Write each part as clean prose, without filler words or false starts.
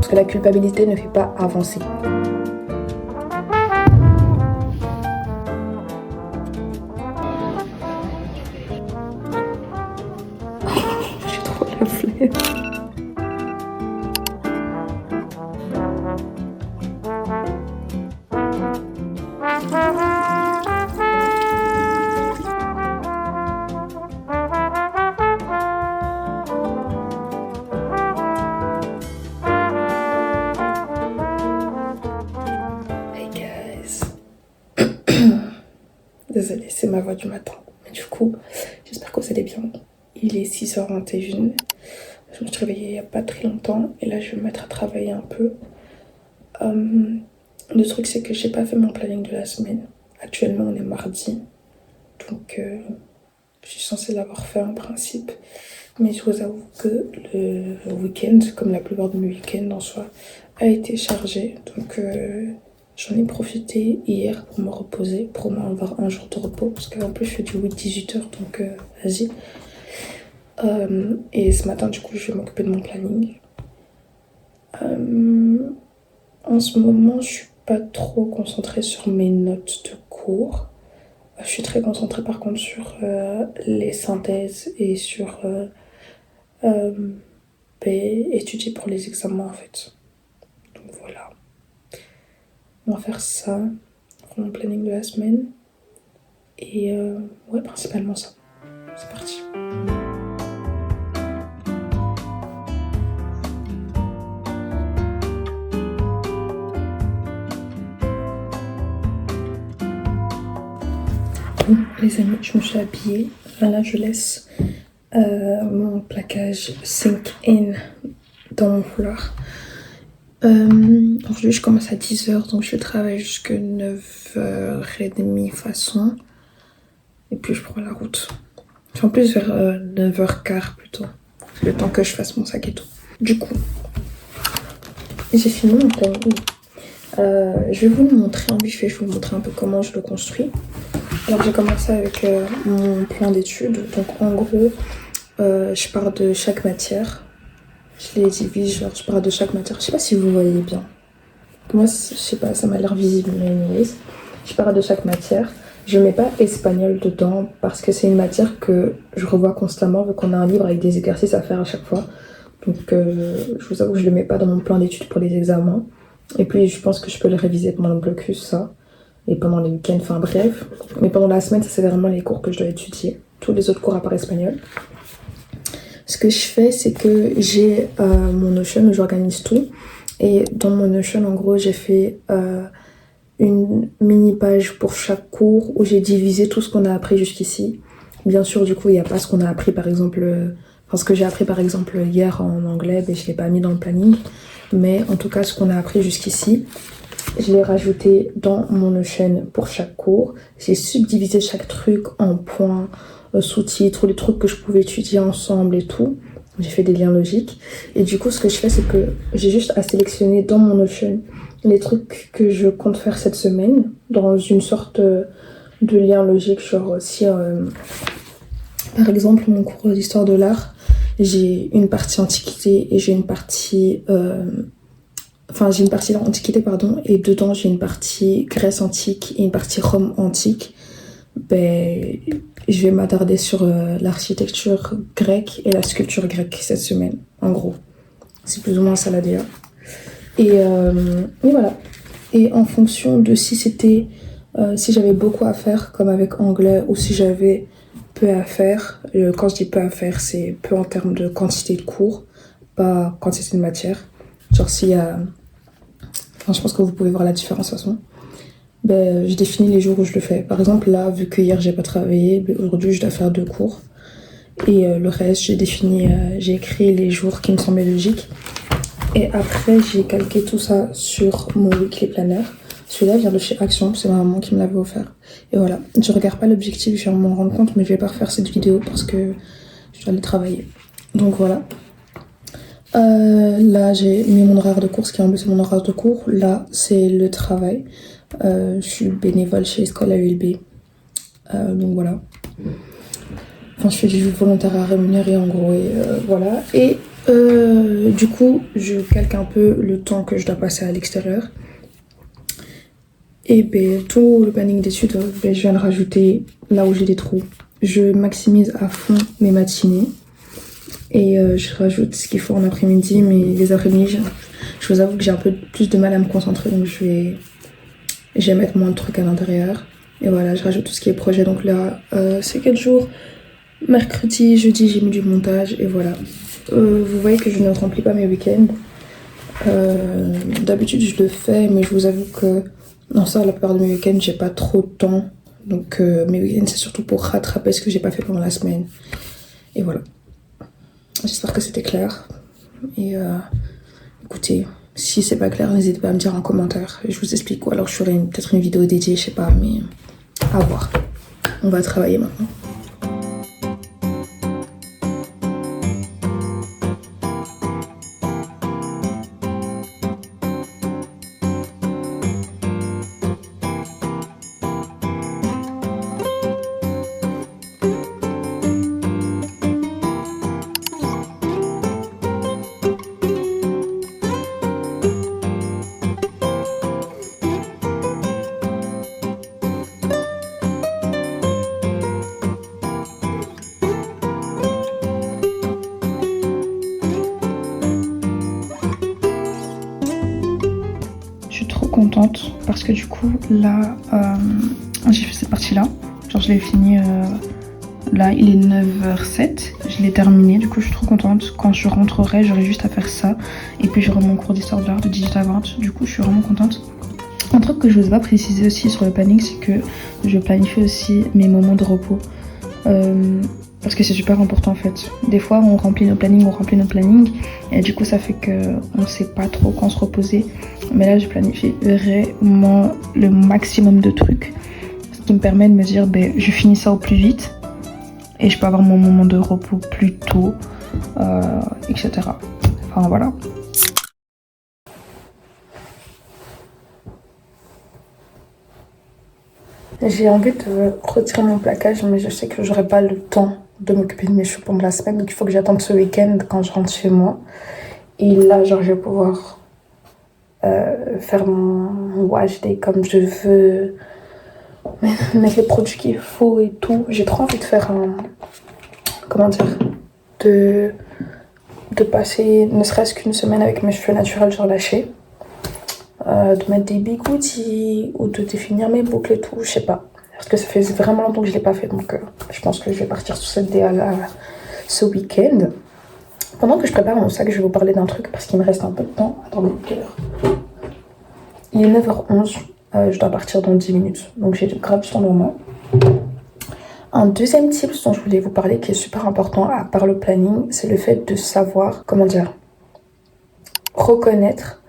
Parce que la culpabilité ne fait pas avancer. J'ai trop la flemme. Désolée, c'est ma voix du matin. Mais du coup, j'espère que vous allez bien. Il est 6h21. Je me suis réveillée il n'y a pas très longtemps. Et là, je vais me mettre à travailler un peu. Le truc, c'est que j'ai pas fait mon planning de la semaine. Actuellement, on est mardi. Donc, je suis censée l'avoir fait en principe. Mais je vous avoue que le week-end, comme la plupart de mes week-ends en soi, a été chargé. Donc, j'en ai profité hier pour me reposer, pour avoir un jour de repos, parce qu'en plus je fais du 8-18 heures, donc vas-y. Et ce matin, du coup, je vais m'occuper de mon planning. En ce moment, je suis pas trop concentrée sur mes notes de cours. Je suis très concentrée par contre sur les synthèses et sur étudier pour les examens en fait. Donc voilà. On va faire ça, pour mon planning de la semaine. Et ouais, principalement ça. C'est parti. Bon, les amis, je me suis habillée. Là, je laisse mon plaquage sink in dans mon foulard. Aujourd'hui je commence à 10h, donc je travaille jusqu'à 9h30 façon. Et puis je prends la route. Enfin plus vers 9h15 plutôt. Le temps que je fasse mon sac et tout. Du coup, j'ai fini mon planning. Je vais vous le montrer en vite fait, je vais vous montrer un peu comment je le construis. Alors j'ai commencé avec mon plan d'études. Donc en gros, je pars de chaque matière. Je les divise, genre je pars de chaque matière. Je sais pas si vous voyez bien. Moi, je sais pas, ça m'a l'air visible, mais anyways. Je pars de chaque matière. Je mets pas espagnol dedans parce que c'est une matière que je revois constamment vu qu'on a un livre avec des exercices à faire à chaque fois. Donc je vous avoue que je le mets pas dans mon plan d'études pour les examens. Et puis je pense que je peux le réviser pendant le blocus, ça. Et pendant les week-ends, enfin bref. Mais pendant la semaine, ça c'est vraiment les cours que je dois étudier. Tous les autres cours à part espagnol. Ce que je fais, c'est que j'ai mon Notion où j'organise tout. Et dans mon Notion, en gros, j'ai fait une mini page pour chaque cours où j'ai divisé tout ce qu'on a appris jusqu'ici. Bien sûr, du coup, il n'y a pas ce qu'on a appris, par exemple... Enfin, ce que j'ai appris, par exemple, hier en anglais, ben, je ne l'ai pas mis dans le planning. Mais en tout cas, ce qu'on a appris jusqu'ici, je l'ai rajouté dans mon Notion pour chaque cours. J'ai subdivisé chaque truc en points, sous-titres, les trucs que je pouvais étudier ensemble et tout. J'ai fait des liens logiques. Et du coup, ce que je fais, c'est que j'ai juste à sélectionner dans mon Notion les trucs que je compte faire cette semaine dans une sorte de lien logique. Genre si, par exemple, mon cours d'histoire de l'art, j'ai une partie antiquité et j'ai une partie... Enfin, j'ai une partie antiquité, pardon, et dedans, j'ai une partie Grèce antique et une partie Rome antique. Ben, je vais m'attarder sur l'architecture grecque et la sculpture grecque cette semaine, en gros. C'est plus ou moins ça la DA. Et voilà. Et en fonction de si c'était, si j'avais beaucoup à faire, comme avec anglais, ou si j'avais peu à faire, quand je dis peu à faire, c'est peu en termes de quantité de cours, pas quantité de matière. Genre s'il y a... Enfin, je pense que vous pouvez voir la différence de toute façon. Ben, je définis les jours où je le fais. Par exemple, là, vu que hier j'ai pas travaillé, ben, aujourd'hui je dois faire 2 cours. Et le reste, j'ai défini, j'ai écrit les jours qui me semblaient logiques. Et après, j'ai calqué tout ça sur mon weekly planner. Celui-là vient de chez Action, c'est ma maman qui me l'avait offert. Et voilà, je regarde pas l'objectif, je vais m'en rendre compte, mais je vais pas refaire cette vidéo parce que je dois aller travailler. Donc voilà. Là, j'ai mis mon horaire de cours, ce qui est en bleu, c'est mon horaire de cours. Là, c'est le travail. Je suis bénévole chez Escola ULB. Donc voilà. Enfin, je fais du volontariat rémunéré en gros. Et voilà. Et Du coup, je calque un peu le temps que je dois passer à l'extérieur. Et ben, tout le planning d'études, ben, je viens de rajouter là où j'ai des trous. Je maximise à fond mes matinées. Et je rajoute ce qu'il faut en après-midi, mais les après-midi, je vous avoue que j'ai un peu plus de mal à me concentrer, donc je vais mettre moins de trucs à l'intérieur. Et voilà, je rajoute tout ce qui est projet. Donc là, c'est quel jour? Mercredi, jeudi, j'ai mis du montage et voilà. Vous voyez que je ne remplis pas mes week-ends. D'habitude, je le fais, mais je vous avoue que non, ça, la plupart de mes week-ends, j'ai pas trop de temps. Donc mes week-ends, c'est surtout pour rattraper ce que j'ai pas fait pendant la semaine. Et voilà. J'espère que c'était clair. Et écoutez, si c'est pas clair, n'hésitez pas à me dire en commentaire. Je vous explique, ou alors je ferai peut-être une vidéo dédiée, je sais pas, mais à voir. On va travailler maintenant. Contente parce que du coup là j'ai fait cette partie là, genre je l'ai fini là, il est 9h07, je l'ai terminé, du coup je suis trop contente. Quand je rentrerai, j'aurai juste à faire ça et puis j'aurai mon cours d'histoire de l'art de 18 à 20, du coup je suis vraiment contente. Un truc que je vous ai pas précisé aussi sur le planning, c'est que je planifie aussi mes moments de repos parce que c'est super important en fait. Des fois on remplit nos plannings et du coup ça fait qu'on sait pas trop quand se reposer. Mais là je planifie vraiment le maximum de trucs, ce qui me permet de me dire ben, je finis ça au plus vite et je peux avoir mon moment de repos plus tôt, etc. Enfin voilà. J'ai envie de retirer mon plaquage, mais je sais que j'aurai pas le temps de m'occuper de mes cheveux pendant la semaine, donc il faut que j'attende ce week-end quand je rentre chez moi. Et là, genre, je vais pouvoir faire mon wash day comme je veux, mettre les produits qu'il faut et tout. J'ai trop envie de faire un... Comment dire, de passer ne serait-ce qu'une semaine avec mes cheveux naturels, genre lâchés. De mettre des bigoudis ou de définir mes boucles et tout, je sais pas. Parce que ça fait vraiment longtemps que je l'ai pas fait, donc je pense que je vais partir sur cette DA-là ce week-end. Pendant que je prépare mon sac, je vais vous parler d'un truc parce qu'il me reste un peu de temps. Attendez, quelle heure? Il est 9h11, je dois partir dans 10 minutes, donc j'ai grave du temps devant moi. Un deuxième tip dont je voulais vous parler qui est super important à part le planning, c'est le fait de savoir, comment dire, reconnaître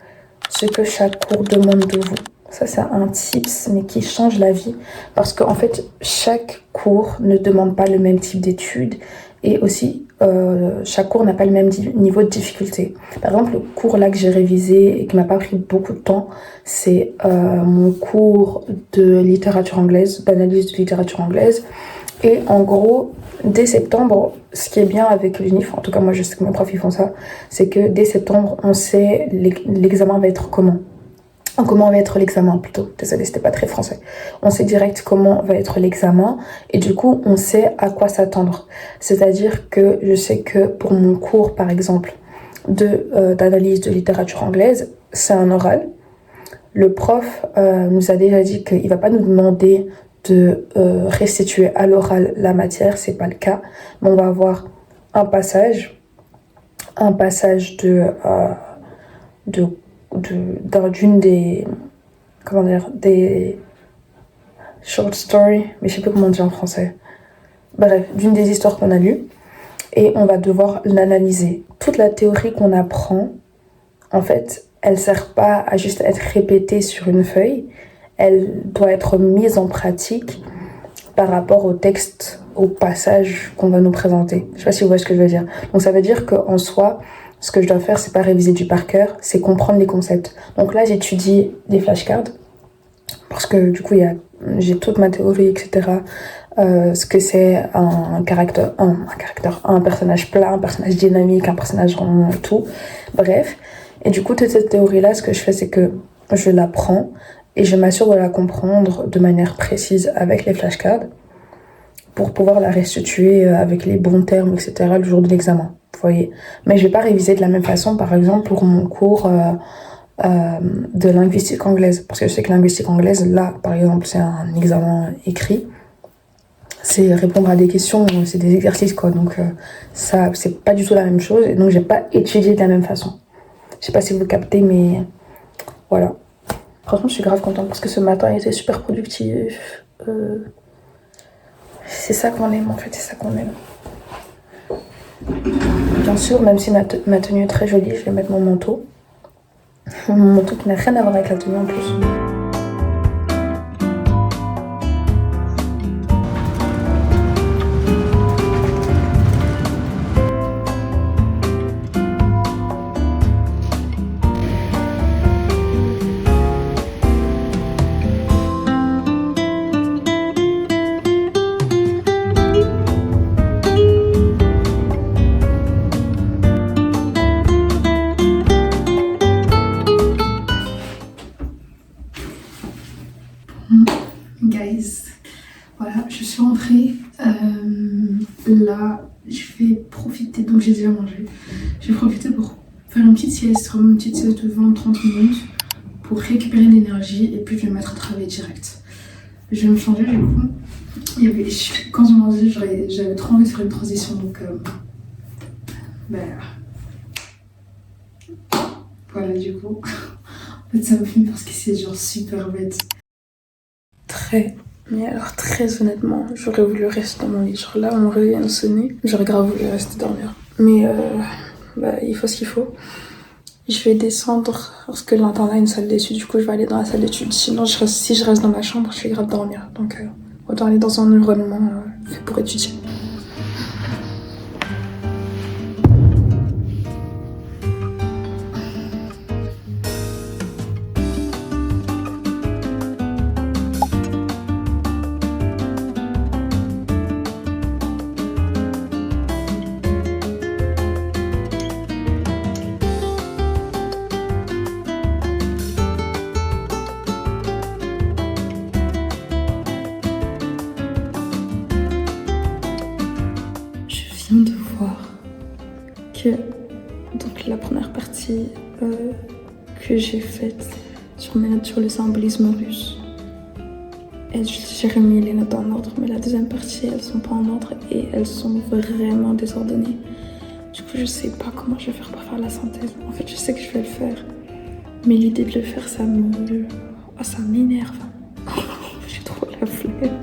ce que chaque cours demande de vous. Ça, c'est un tips, mais qui change la vie. Parce qu'en fait, chaque cours ne demande pas le même type d'études. Et aussi, chaque cours n'a pas le même niveau de difficulté. Par exemple, le cours là que j'ai révisé et qui m'a pas pris beaucoup de temps, c'est mon cours de littérature anglaise, d'analyse de littérature anglaise. Et en gros, dès septembre, ce qui est bien avec l'UNIF, en tout cas moi je sais que mes profs ils font ça, c'est que dès septembre, on sait l'examen va être comment. Comment va être l'examen plutôt, désolé c'était pas très français. On sait direct comment va être l'examen et du coup on sait à quoi s'attendre. C'est-à-dire que je sais que pour mon cours par exemple d'analyse de littérature anglaise, c'est un oral. Le prof nous a déjà dit qu'il va pas nous demander de restituer à l'oral la matière, c'est pas le cas, mais on va avoir un passage d'une des, comment dire, des short stories, mais je sais plus comment dire en français. Bref, d'une des histoires qu'on a lues, et on va devoir l'analyser. Toute la théorie qu'on apprend, en fait, elle sert pas à juste être répétée sur une feuille, elle doit être mise en pratique par rapport au texte, au passage qu'on va nous présenter. Je sais pas si vous voyez ce que je veux dire. Donc ça veut dire qu'en soi, ce que je dois faire, c'est pas réviser du par cœur, c'est comprendre les concepts. Donc là, j'étudie des flashcards. Parce que du coup, j'ai toute ma théorie, etc. Ce que c'est un personnage plat, un personnage dynamique, un personnage rond et tout. Bref. Et du coup, toute cette théorie-là, ce que je fais, c'est que je la prends et je m'assure de la comprendre de manière précise avec les flashcards pour pouvoir la restituer avec les bons termes, etc. le jour de l'examen. Vous voyez. Mais je vais pas réviser de la même façon, par exemple, pour mon cours de linguistique anglaise. Parce que je sais que linguistique anglaise, là, par exemple, c'est un examen écrit. C'est répondre à des questions, c'est des exercices, quoi. Donc, ça, c'est pas du tout la même chose. Et donc, j'ai pas étudié de la même façon. Je sais pas si vous captez, mais voilà. Franchement, je suis grave contente parce que ce matin, il était super productif. C'est ça qu'on aime, en fait, c'est ça qu'on aime. Bien sûr, même si ma tenue est très jolie, je vais mettre mon manteau. Mon manteau qui n'a rien à voir avec la tenue en plus. Guys, voilà, je suis rentrée. Là, je vais profiter, donc j'ai déjà mangé. Je vais profiter pour faire une petite sieste, vraiment une petite sieste de 20-30 minutes pour récupérer l'énergie et puis je vais me mettre à travailler direct. Je vais me changer du coup. Quand je mangeais, j'avais trop envie de faire une transition, donc voilà, du coup. En fait, ça me fume parce que c'est genre super bête. Mais alors très honnêtement, j'aurais voulu rester dans mon lit. Genre là, mon réveil vient de sonner, j'aurais grave voulu rester dormir. Mais il faut ce qu'il faut. Je vais descendre parce que l'internat a une salle d'études, du coup je vais aller dans la salle d'études. Sinon, si je reste dans ma chambre, je vais grave dormir. Donc autant aller dans un environnement fait pour étudier. De voir que donc la première partie que j'ai faite sur mes notes sur le symbolisme russe, j'ai remis les notes en ordre, mais la deuxième partie elles sont pas en ordre et elles sont vraiment désordonnées. Du coup je sais pas comment je vais faire pour faire la synthèse. En fait je sais que je vais le faire, mais l'idée de le faire ça m'énerve. J'ai trop la flemme.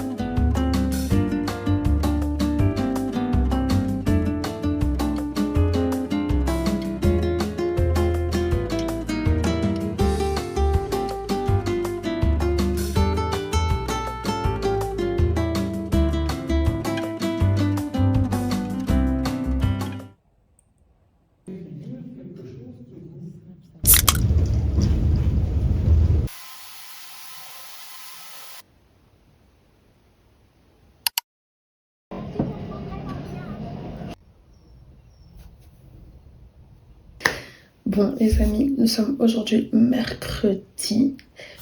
Bon les amis, nous sommes aujourd'hui mercredi.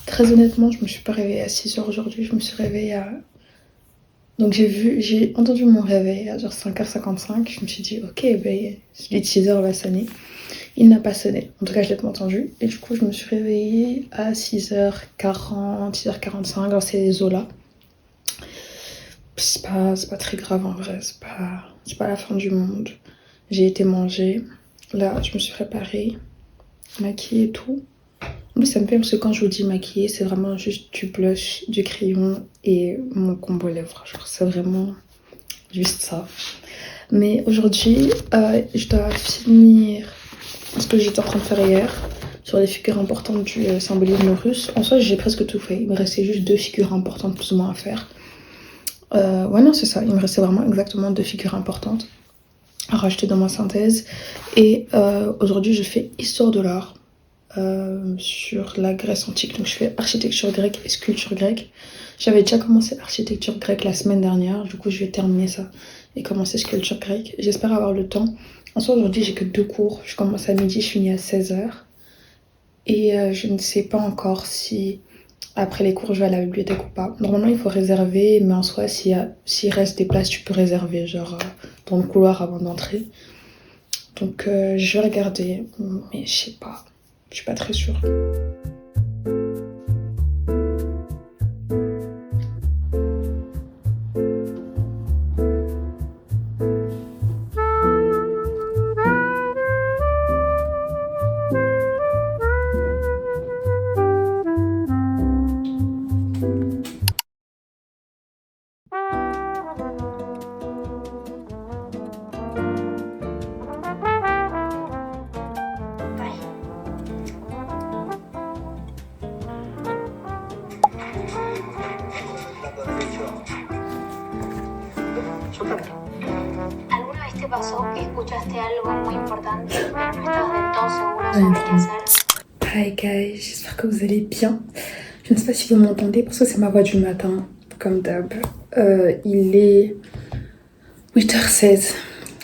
Très honnêtement, je me suis pas réveillée à 6h aujourd'hui, je me suis réveillée à... Donc j'ai entendu mon réveil à genre 5h55, je me suis dit ok, celui de 6h va sonner. Il n'a pas sonné, en tout cas je l'ai pas entendu. Et du coup je me suis réveillée à 6h40, 6h45 dans ces eaux-là. C'est pas très grave en vrai, c'est pas la fin du monde. J'ai été manger. Là, je me suis préparée, maquillée et tout. En plus, ça me fait parce que quand je vous dis maquillée, c'est vraiment juste du blush, du crayon et mon combo lèvres. Genre, c'est vraiment juste ça. Mais aujourd'hui, je dois finir ce que j'étais en train de faire hier sur les figures importantes du symbolisme russe. En soi, j'ai presque tout fait. Il me restait juste 2 figures importantes plus ou moins à faire. Ouais, non, c'est ça. Il me restait vraiment exactement 2 figures importantes à rajouter dans ma synthèse. Et aujourd'hui, je fais Histoire de l'art. sur la Grèce antique. Donc je fais architecture grecque et sculpture grecque. J'avais déjà commencé architecture grecque la semaine dernière, du coup je vais terminer ça et commencer sculpture grecque. J'espère avoir le temps. En soi aujourd'hui j'ai que 2 cours, je commence à midi, je finis à 16h. Et je ne sais pas encore si après les cours je vais à la bibliothèque ou pas. Normalement il faut réserver, mais en soi s'il reste des places tu peux réserver, genre dans le couloir avant d'entrer. Donc je vais regarder, mais je sais pas, je suis pas très sûre. ¿Alguna vez te pasó que escuchaste algo muy importante, pero no estás del todo seguro sobre qué hacer? Hi guys, j'espère que vous allez bien. Je ne sais pas si vous m'entendez parce que c'est ma voix du matin, comme d'hab. Il est 8h16.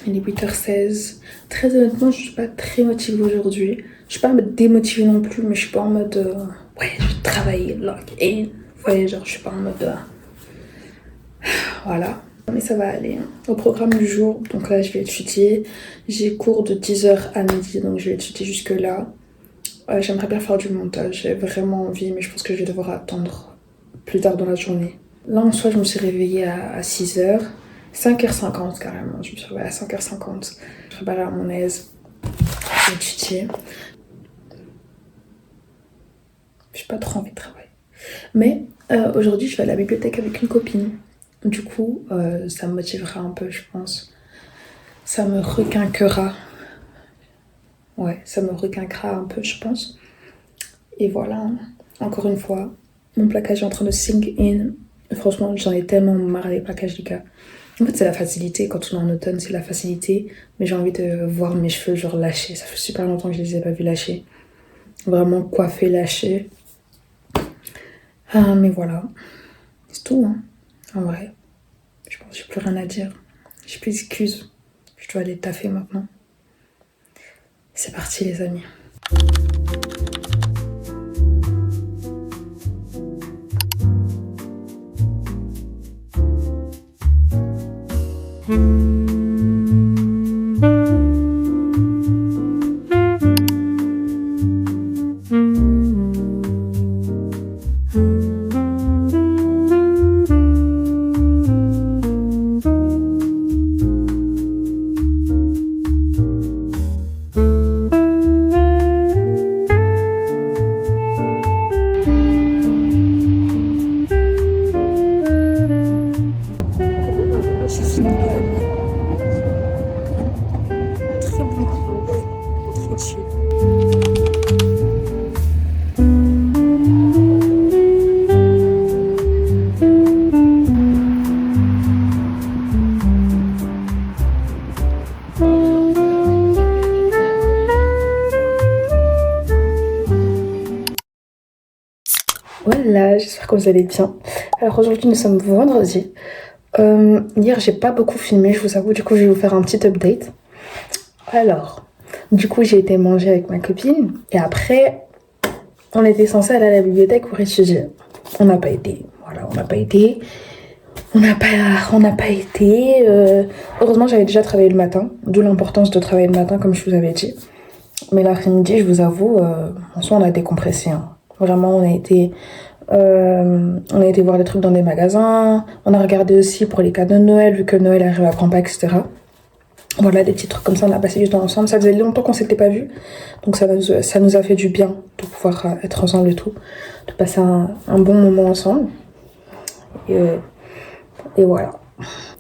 Il est 8h16. Très honnêtement, je suis pas très motivée aujourd'hui. Je suis pas en mode démotivée non plus, mais je suis pas en mode ouais, je vais travailler, log in. Vous voyez, genre, je suis pas en mode voilà. Mais ça va aller. Au programme du jour, donc là, je vais étudier. J'ai cours de 10h à midi, donc je vais étudier jusque là. J'aimerais bien faire du montage, j'ai vraiment envie, mais je pense que je vais devoir attendre plus tard dans la journée. Là, en soi, je me suis réveillée à 6h. 5h50 carrément, je me suis réveillée à 5h50. Je suis préparée à mon aise, j'ai étudié. J'ai pas trop envie de travailler. Mais aujourd'hui, je vais à la bibliothèque avec une copine. Du coup, ça me motivera un peu, je pense. Ça me requinquera. Ouais, ça me requinquera un peu, je pense. Et voilà, encore une fois, mon plaquage est en train de sink in. Franchement, j'en ai tellement marre des plaquages, les gars. En fait, c'est la facilité. Quand on est en automne, c'est la facilité. Mais j'ai envie de voir mes cheveux, genre, lâchés. Ça fait super longtemps que je les ai pas vus lâchés. Vraiment coiffés, lâchés. Ah, mais voilà. C'est tout, hein. En vrai. Je pense que j'ai plus rien à dire. J'ai plus d'excuses. Je dois aller taffer maintenant. C'est parti, les amis. Très bon cours, très chill. Voilà, j'espère que vous allez bien. Alors aujourd'hui nous sommes vendredi. Hier j'ai pas beaucoup filmé, je vous avoue, du coup je vais vous faire un petit update. Alors, du coup j'ai été manger avec ma copine et après on était censé aller à la bibliothèque pour étudier. On n'a pas été, voilà, on n'a pas été. On n'a pas été. Heureusement j'avais déjà travaillé le matin, d'où l'importance de travailler le matin comme je vous avais dit. Mais l'après-midi, je vous avoue, en soi on a décompressé. Hein. Vraiment on a été voir des trucs dans des magasins. On a regardé aussi pour les cadeaux de Noël, vu que Noël arrive à grands pas, etc. Voilà, des petits trucs comme ça, on a passé du temps ensemble. Ça faisait longtemps qu'on s'était pas vus. Donc ça nous a fait du bien de pouvoir être ensemble et tout. De passer un bon moment ensemble. Et voilà.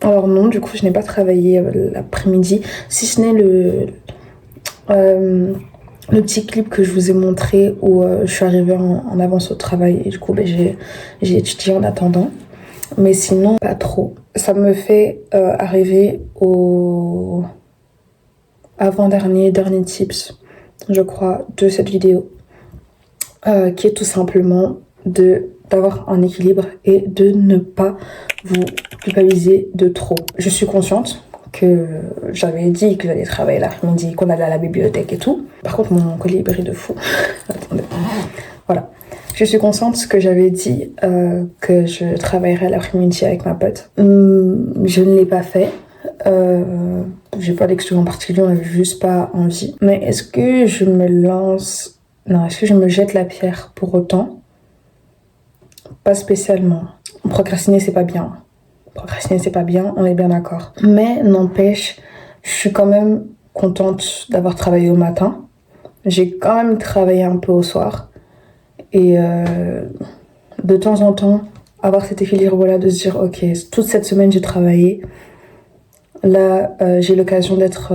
Alors non, du coup, je n'ai pas travaillé l'après-midi. Si ce n'est le petit clip que je vous ai montré où je suis arrivée en avance au travail. Et du coup, j'ai étudié en attendant. Mais sinon, pas trop. Ça me fait arriver au avant-dernier tips, je crois, de cette vidéo. qui est tout simplement d'avoir un équilibre et de ne pas vous culpabiliser de trop. Je suis consciente que j'avais dit que j'allais travailler l'après-midi, qu'on allait à la bibliothèque et tout. Par contre, mon collier brille de fou. Attendez. Voilà. Je suis consciente que j'avais dit que je travaillerais l'après-midi avec ma pote. Je ne l'ai pas fait. J'ai pas d'excuse en particulier, on n'avait juste pas envie. Mais est-ce que je me lance... Non, est-ce que je me jette la pierre pour autant? Pas spécialement. Procrastiner, c'est pas bien. Procrastiner, c'est pas bien, on est bien d'accord. Mais n'empêche, je suis quand même contente d'avoir travaillé au matin. J'ai quand même travaillé un peu au soir. Et de temps en temps, avoir cet équilibre-là de se dire, ok, toute cette semaine, j'ai travaillé. Là, j'ai l'occasion d'être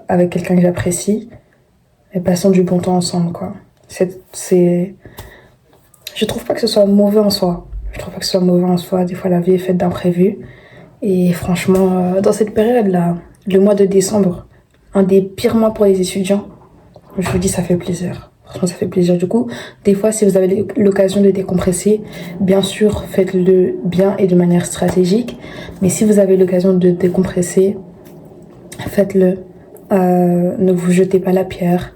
avec quelqu'un que j'apprécie. Et passons du bon temps ensemble, quoi. Je trouve pas que ce soit mauvais en soi. Des fois, la vie est faite d'imprévus. Et franchement, dans cette période-là, le mois de décembre, un des pires mois pour les étudiants, je vous dis, ça fait plaisir. Franchement, ça fait plaisir. Du coup, des fois, si vous avez l'occasion de décompresser, bien sûr, faites-le bien et de manière stratégique. Mais si vous avez l'occasion de décompresser, faites-le. Ne vous jetez pas la pierre.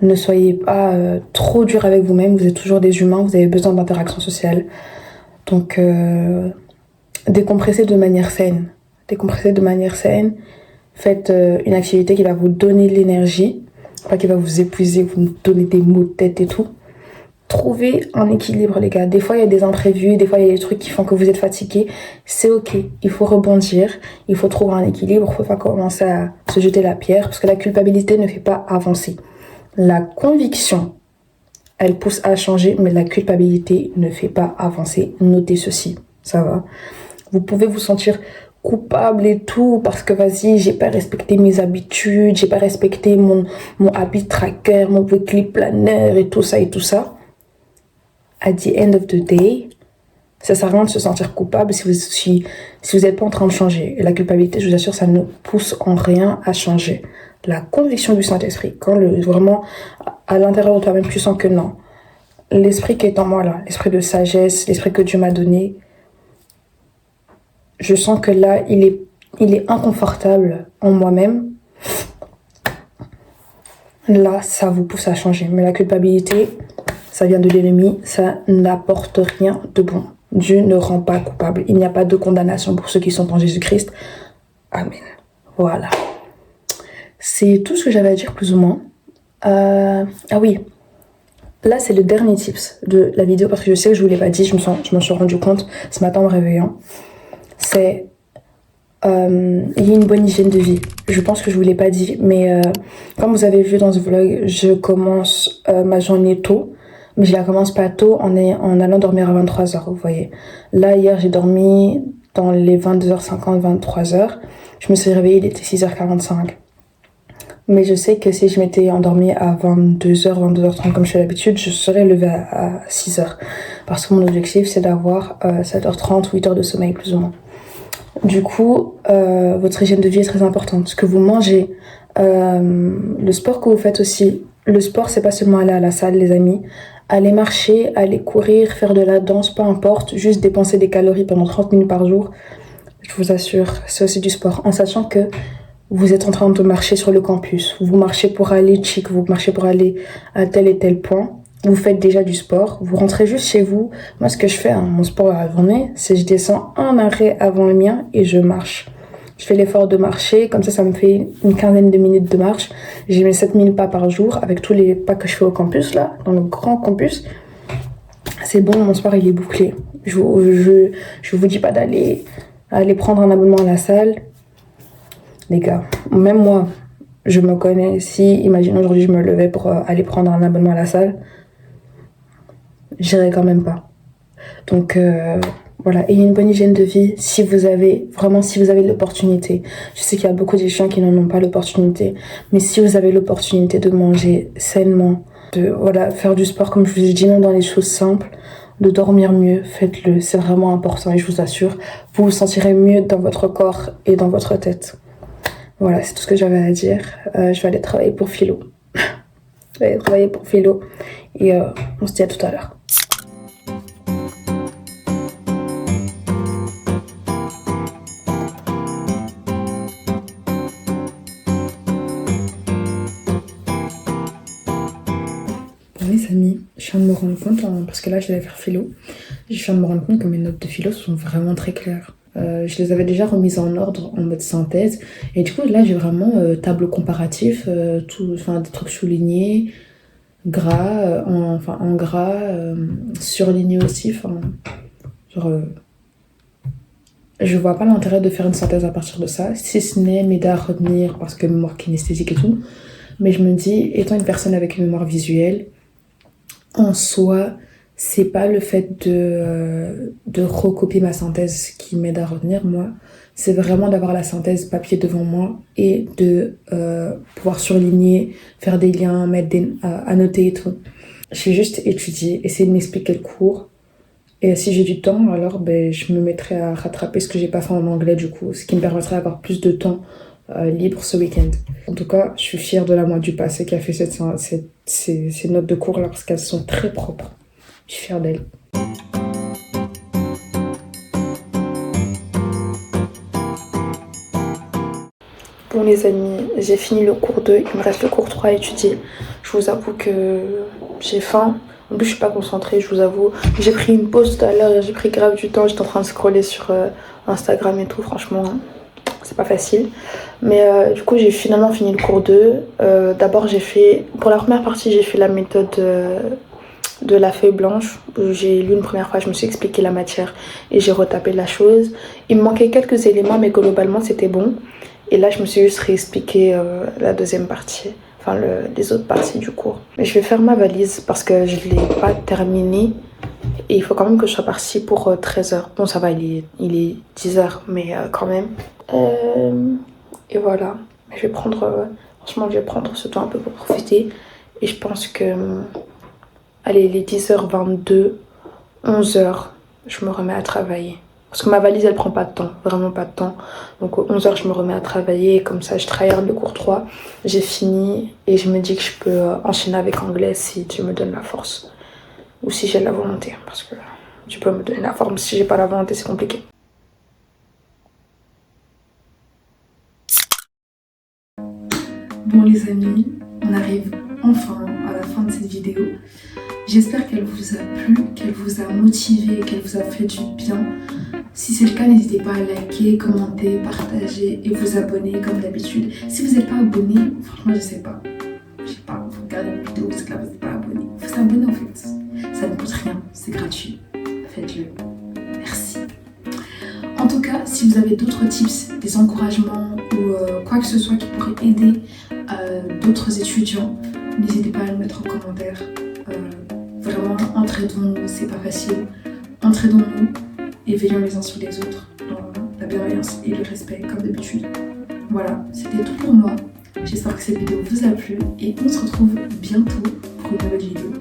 Ne soyez pas trop dur avec vous-même. Vous êtes toujours des humains. Vous avez besoin d'interaction sociale. Donc, décompressez de manière saine. Faites une activité qui va vous donner de l'énergie. Pas qui va vous épuiser, vous donner des maux de tête et tout. Trouvez un équilibre, les gars. Des fois, il y a des imprévus. Des fois, il y a des trucs qui font que vous êtes fatigué. C'est ok. Il faut rebondir. Il faut trouver un équilibre. Il faut pas commencer à se jeter la pierre. Parce que la culpabilité ne fait pas avancer. La conviction, elle pousse à changer, mais la culpabilité ne fait pas avancer. Notez ceci, ça va. Vous pouvez vous sentir coupable et tout, parce que vas-y, j'ai pas respecté mes habitudes, j'ai pas respecté mon habit tracker, mon weekly planner et tout ça. At the end of the day, ça sert à rien de se sentir coupable si vous êtes pas en train de changer. Et la culpabilité, je vous assure, ça ne pousse en rien à changer. La conviction du Saint-Esprit, quand vraiment à l'intérieur de toi-même tu sens que non, l'esprit qui est en moi là, l'esprit de sagesse, l'esprit que Dieu m'a donné, je sens que là il est inconfortable en moi-même. Là ça vous pousse à changer. Mais la culpabilité, ça vient de l'ennemi, ça n'apporte rien de bon. Dieu ne rend pas coupable. Il n'y a pas de condamnation pour ceux qui sont en Jésus-Christ. Amen. Voilà. C'est tout ce que j'avais à dire plus ou moins. Ah oui, là c'est le dernier tips de la vidéo parce que je sais que je vous l'ai pas dit, je m'en suis rendu compte ce matin en me réveillant. C'est il y a une bonne hygiène de vie. Je pense que je vous l'ai pas dit, mais comme vous avez vu dans ce vlog, je commence ma journée tôt. Mais je la commence pas tôt en allant dormir à 23h, vous voyez. Là, hier, j'ai dormi dans les 22h50, 23h. Je me suis réveillée, il était 6h45. Mais je sais que si je m'étais endormie à 22h, 22h30 comme je fais d'habitude, je serais levée à 6h. Parce que mon objectif, c'est d'avoir 7h30, 8h de sommeil plus ou moins. Du coup, votre hygiène de vie est très importante. Ce que vous mangez, le sport que vous faites aussi. Le sport, c'est pas seulement aller à la salle, les amis. Aller marcher, aller courir, faire de la danse, peu importe. Juste dépenser des calories pendant 30 minutes par jour. Je vous assure, c'est aussi du sport. En sachant que vous êtes en train de marcher sur le campus. Vous marchez pour aller chic, vous marchez pour aller à tel et tel point. Vous faites déjà du sport. Vous rentrez juste chez vous. Moi, ce que je fais, mon sport à la journée, c'est je descends un arrêt avant le mien et je marche. Je fais l'effort de marcher, comme ça me fait une quinzaine de minutes de marche. J'ai mes 7000 pas par jour avec tous les pas que je fais au campus, là, dans le grand campus. C'est bon, mon sport, il est bouclé. Je vous dis pas d'aller prendre un abonnement à la salle. Les gars, même moi, je me connais. Si, imagine aujourd'hui, je me levais pour aller prendre un abonnement à la salle, j'irais quand même pas. Donc, voilà, ayez une bonne hygiène de vie si vous avez l'opportunité. Je sais qu'il y a beaucoup de gens qui n'en ont pas l'opportunité, mais si vous avez l'opportunité de manger sainement, de faire du sport comme je vous ai dit, même dans les choses simples, de dormir mieux, faites-le, c'est vraiment important et je vous assure, vous vous sentirez mieux dans votre corps et dans votre tête. Voilà, c'est tout ce que j'avais à dire. Je vais aller travailler pour Philo. Et On se dit à tout à l'heure. Bon les amis, je viens de me rendre compte, parce que là je vais faire philo, je viens de me rendre compte que mes notes de philo sont vraiment très claires. Je les avais déjà remises en ordre en mode synthèse et du coup là j'ai vraiment tableau comparatif, des trucs soulignés, gras, en gras, surligné aussi, je vois pas l'intérêt de faire une synthèse à partir de ça, si ce n'est m'aider à retenir parce que mémoire kinesthésique et tout, mais je me dis, étant une personne avec une mémoire visuelle, en soi, c'est pas le fait de recopier ma synthèse qui m'aide à retenir, moi. C'est vraiment d'avoir la synthèse papier devant moi et de pouvoir surligner, faire des liens, annoter et tout. J'ai juste étudié, essayer de m'expliquer le cours. Et si j'ai du temps, alors je me mettrai à rattraper ce que j'ai pas fait en anglais du coup, ce qui me permettrait d'avoir plus de temps libre ce week-end. En tout cas, je suis fière de la moi du passé qui a fait ces notes de cours là parce qu'elles sont très propres. Je suis fière d'elle. Bon les amis, j'ai fini le cours 2, il me reste le cours 3 à étudier. Je vous avoue que j'ai faim. En plus je suis pas concentrée, je vous avoue. J'ai pris une pause tout à l'heure, j'ai pris grave du temps, j'étais en train de scroller sur Instagram et tout, franchement c'est pas facile. Mais du coup j'ai finalement fini le cours 2. D'abord pour la première partie j'ai fait la méthode de la feuille blanche. J'ai lu une première fois, je me suis expliqué la matière et j'ai retapé la chose. Il me manquait quelques éléments mais globalement c'était bon. Et là je me suis juste réexpliqué la deuxième partie, les autres parties du cours. Mais je vais faire ma valise parce que je ne l'ai pas terminée. Et il faut quand même que je sois partie pour 13h. Bon ça va, il est 10h, mais quand même. Et voilà, franchement je vais prendre ce temps un peu pour profiter. Et je pense que, allez, il est 10h22, 11h, je me remets à travailler. Parce que ma valise elle prend pas de temps, vraiment pas de temps. Donc aux 11h je me remets à travailler et comme ça je travaille le cours 3. J'ai fini et je me dis que je peux enchaîner avec anglais si tu me donnes la force. Ou si j'ai la volonté, parce que tu peux me donner la forme, si j'ai pas la volonté c'est compliqué. Bon les amis, on arrive enfin à la fin de cette vidéo. J'espère qu'elle vous a plu, qu'elle vous a motivé, qu'elle vous a fait du bien. Si c'est le cas, n'hésitez pas à liker, commenter, partager et vous abonner comme d'habitude. Si vous n'êtes pas abonné, franchement je sais pas, vous regardez une vidéo parce que là vous n'êtes pas abonné. Il faut s'abonner en fait, ça ne coûte rien, c'est gratuit, faites-le. Merci. En tout cas, si vous avez d'autres tips, des encouragements ou quoi que ce soit qui pourrait aider d'autres étudiants, n'hésitez pas à le mettre en commentaire. Vraiment, entraidons-nous, c'est pas facile. Entraidons-nous et veillons les uns sur les autres dans la bienveillance et le respect comme d'habitude. Voilà, c'était tout pour moi. J'espère que cette vidéo vous a plu et on se retrouve bientôt pour une nouvelle vidéo.